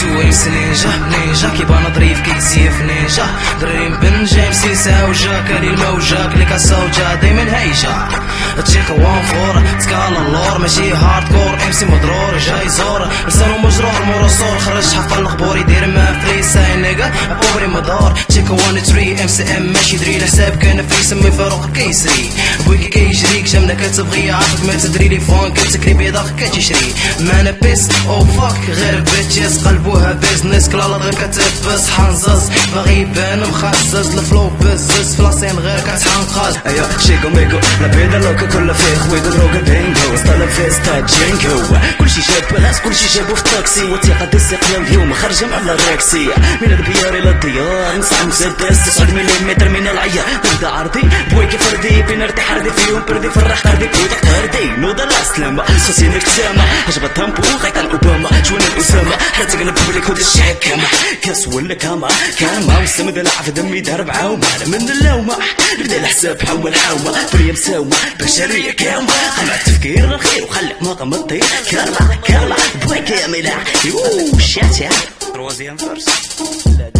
تو امس نينجا كيبان ظريف كيتسيف نينجا دريم بن جيمس يساوجا كالي الموجة كليكا سوجا دايما هايجا تشيك وان فور تكال اللور ماشي هارد كور امسي مضرور جاي زور لسانو مجرور مورا صور خرج حفل الخبور يدير ما فريساي نيجا بوبري مدار تشيك وان تري ام سي ام ماشي دري الحساب كان في سمي فاروق كيسري بويكي كيجريك جامنا كتبغي عارفك ما تدري لي فون كتكري بيضاك كتشري ما انا بيس او فاك غير بيتشيس قلبوها بيزنس كلالا غير كتبس حنزز باغي يبان مخزز الفلو بزز فلاسين غير كتحنقز ايا شيكو ميكو لا بيدا لوكا كل فيه خويد دروغا بينجو ستالا فيستا جينكو كلشي جاب بلاص كلشي جابو في الطاكسي وثيقة الاستقلام اليوم خارجة مع الراكسي من البيار الى الديار نسعى مسدس 9 ملم من العيار نبدا عرضي بويكي فردي بين ارتاح حردي فيهم بردي فرح طردي بويدك طردي نوضة لا سلامة سوسينك تسامة عجبت تامبو غيطان اوباما شوان الاسامة حتى تقلب بليك ودي الشحكامة كاس ولا كاما وسمد العف دمي دار بعومة من اللومة نبدا الحساب حول حومة بريا مساومة بشرية كامة قمع التفكير الخير وخليك ماقم الطير كارما بويكي يا ملاح يوو شاتا troisième verse